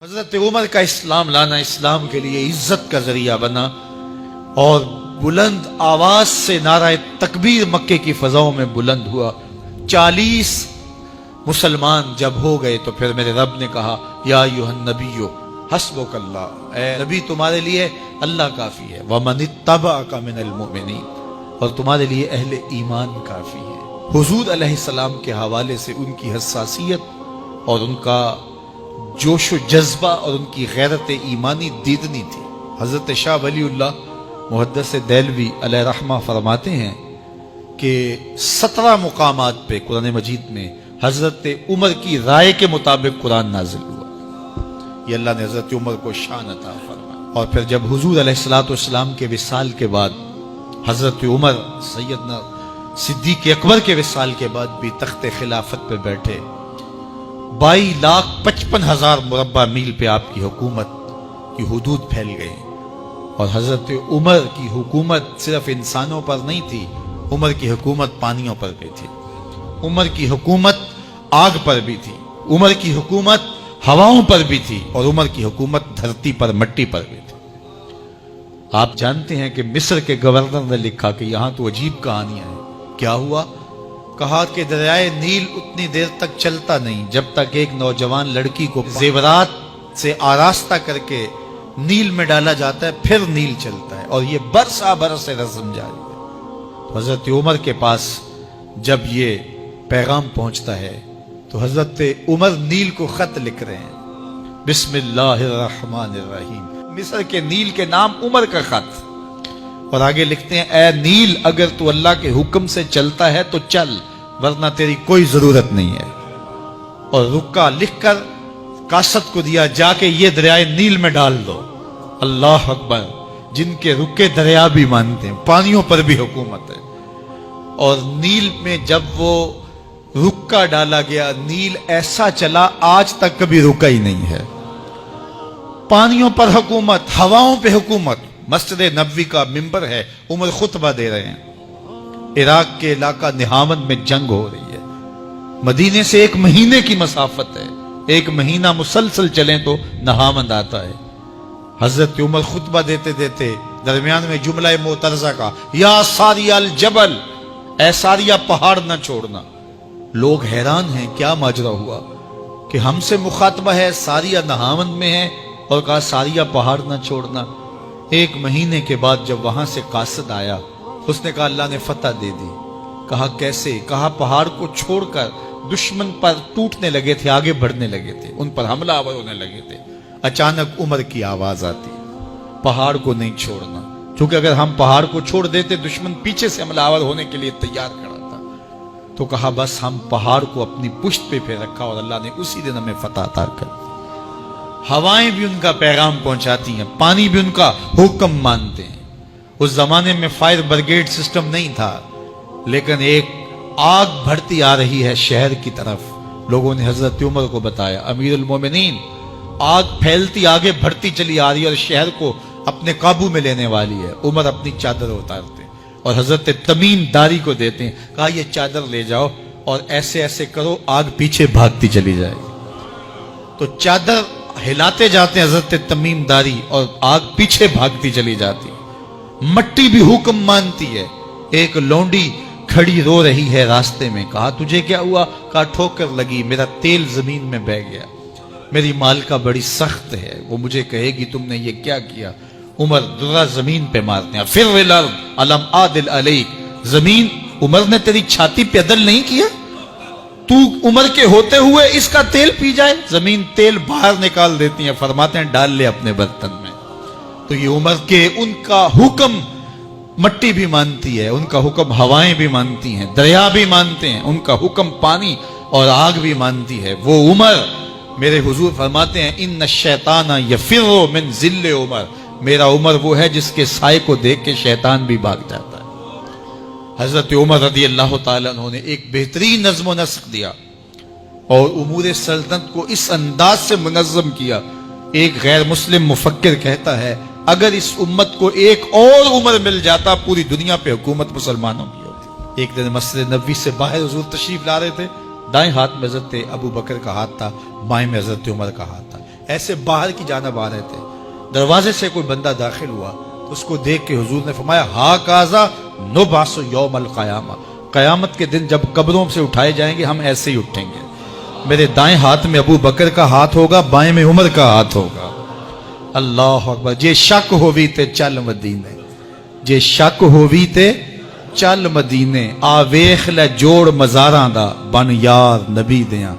حضرت عمر کا اسلام لانا اسلام کے لیے عزت کا ذریعہ بنا اور بلند آواز سے نعرہ تکبیر مکے کی فضاؤں میں بلند ہوا۔ 40 مسلمان جب ہو گئے تو پھر میرے رب نے کہا یا ایھا النبی حسبک اللہ، اے نبی تمہارے لیے اللہ کافی ہے، ومن اتبعک من المؤمنین، اور تمہارے لیے اہل ایمان کافی ہے۔ حضور علیہ السلام کے حوالے سے ان کی حساسیت اور ان کا جوش و جذبہ اور ان کی غیرت ایمانی دیدنی تھی۔ حضرت شاہ ولی اللہ محدث دہلوی علیہ رحمہ فرماتے ہیں کہ 17 مقامات پہ قرآن مجید میں حضرت عمر کی رائے کے مطابق قرآن نازل ہوا۔ یہ اللہ نے حضرت عمر کو شان عطا فرمایا۔ اور پھر جب حضور علیہ السلام کے وصال کے بعد حضرت عمر سیدنا صدیق اکبر کے وصال کے بعد بھی تخت خلافت پہ بیٹھے، 22,55,000 مربع میل پہ آپ کی حکومت کی حدود پھیل گئی، اور حضرت عمر کی حکومت صرف انسانوں پر نہیں تھی، عمر کی حکومت پانیوں پر بھی تھی، عمر کی حکومت آگ پر بھی تھی، عمر کی حکومت ہواؤں پر بھی تھی، اور عمر کی حکومت دھرتی پر مٹی پر بھی تھی۔ آپ جانتے ہیں کہ مصر کے گورنر نے لکھا کہ یہاں تو عجیب کہانیاں ہیں۔ کیا ہوا؟ کہا کہ دریائے نیل اتنی دیر تک چلتا نہیں جب تک ایک نوجوان لڑکی کو زیورات سے آراستہ کر کے نیل میں ڈالا جاتا ہے، پھر نیل چلتا ہے، اور یہ برسا برس رسم جاری ہے۔ تو حضرت عمر کے پاس جب یہ پیغام پہنچتا ہے تو حضرت عمر نیل کو خط لکھ رہے ہیں، بسم اللہ الرحمن الرحیم، مصر کے نیل کے نام عمر کا خط، اور آگے لکھتے ہیں اے نیل اگر تو اللہ کے حکم سے چلتا ہے تو چل، ورنہ تیری کوئی ضرورت نہیں ہے۔ اور رکا لکھ کر قاصد کو دیا، جا کے یہ دریائے نیل میں ڈال دو۔ اللہ اکبر، جن کے رکے دریا بھی مانتے ہیں، پانیوں پر بھی حکومت ہے۔ اور نیل میں جب وہ رکا ڈالا گیا، نیل ایسا چلا آج تک کبھی رکا ہی نہیں ہے۔ پانیوں پر حکومت، ہواؤں پہ حکومت۔ مسجد نبوی کا ممبر ہے، عمر خطبہ دے رہے ہیں، عراق کے علاقہ نہاون میں جنگ ہو رہی ہے، مدینے سے 1 مہینے کی مسافت ہے، 1 مہینہ مسلسل چلیں تو نہاون آتا ہے۔ حضرت عمر خطبہ دیتے دیتے درمیان میں جملہ معترضہ کا، یا ساریہ الجبل، اے ساریہ پہاڑ نہ چھوڑنا۔ لوگ حیران ہیں کیا ماجرا ہوا کہ ہم سے مخاطبہ ہے، ساریہ نہاون میں ہے، اور کہا ساریہ پہاڑ نہ چھوڑنا۔ 1 مہینے کے بعد جب وہاں سے قاصد آیا، اس نے کہا اللہ نے فتح دے دی۔ کہا کیسے؟ کہا پہاڑ کو چھوڑ کر دشمن پر ٹوٹنے لگے تھے، آگے بڑھنے لگے تھے، ان پر حملہ آور ہونے لگے تھے۔ اچانک عمر کی آواز آتی، پہاڑ کو نہیں چھوڑنا، کیونکہ اگر ہم پہاڑ کو چھوڑ دیتے دشمن پیچھے سے حملہ آور ہونے کے لیے تیار کھڑا تھا۔ تو کہا بس ہم پہاڑ کو اپنی پشت پہ پھیر رکھا، اور اللہ نے اسی دن ہمیں فتح عطا کر دی۔ ہوائیں بھی ان کا پیغام پہنچاتی ہیں، پانی بھی ان کا حکم مانتے ہیں۔ اس زمانے میں فائر بریگیڈ سسٹم نہیں تھا، لیکن ایک آگ بڑھتی آ رہی ہے شہر کی طرف۔ لوگوں نے حضرت عمر کو بتایا، امیر المومنین، آگ پھیلتی آگے بڑھتی چلی آ رہی ہے اور شہر کو اپنے قابو میں لینے والی ہے۔ عمر اپنی چادر اتارتے ہیں اور حضرت تمیم داری کو دیتے ہیں، کہا یہ چادر لے جاؤ اور ایسے ایسے کرو، آگ پیچھے بھاگتی چلی جائے گی۔ تو چادر ہلاتے جاتے ہیں حضرت تمیم داری، اور آگ پیچھے بھاگتی چلی جاتی۔ مٹی بھی حکم مانتی ہے۔ ایک لونڈی کھڑی رو رہی ہے راستے میں، کہا تجھے کیا ہوا؟ کہا ٹھوکر لگی، میرا تیل زمین میں بہہ گیا، میری مالکہ بڑی سخت ہے، وہ مجھے کہے گی تم نے یہ کیا کیا۔ عمر درہ زمین پہ مارتے ہیں، فر الارض الم عادل علیک، زمین عمر نے تیری چھاتی پہ عدل نہیں کیا؟ تو عمر کے ہوتے ہوئے اس کا تیل پی جائے؟ زمین تیل باہر نکال دیتی ہیں، فرماتے ہیں ڈال لے اپنے برتن میں۔ تو یہ عمر کے ان کا حکم مٹی بھی مانتی ہے، ان کا حکم ہوائیں بھی مانتی ہیں، دریا بھی مانتے ہیں، ان کا حکم پانی اور آگ بھی مانتی ہے۔ وہ عمر، میرے حضور فرماتے ہیں ان الشیطان یفر من ذل عمر، میرا عمر وہ ہے جس کے سائے کو دیکھ کے شیطان بھی بھاگ جاتا ہے۔ حضرت عمر رضی اللہ تعالیٰ عنہ نے ایک بہترین نظم و نسق دیا اور امور سلطنت کو اس انداز سے منظم کیا۔ ایک غیر مسلم مفکر کہتا ہے اگر اس امت کو ایک اور عمر مل جاتا پوری دنیا پہ حکومت مسلمانوں کی ہوتی۔ ایک دن مسجد نبوی سے باہر حضور تشریف لا رہے تھے، دائیں ہاتھ میں حضرت ابو بکر کا ہاتھ تھا، بائیں میں حضرت عمر کا ہاتھ تھا۔ ایسے باہر کی جانب آ رہے تھے، دروازے سے کوئی بندہ داخل ہوا، اس کو دیکھ کے حضور نے فرمایا ہا کازا نبعث یوم القیامہ، قیامت کے دن جب قبروں سے اٹھائے جائیں گے ہم ایسے ہی اٹھیں گے، میرے دائیں ہاتھ میں ابو بکر کا ہاتھ ہوگا، بائیں میں عمر کا ہاتھ ہوگا۔ اللہ اکبر۔ جے شک ہووی تے چل مدینے، جے شک ہووی تے چل مدینے، آ ویکھ لے جوڑ مزاراں دا، بن یار نبی دیاں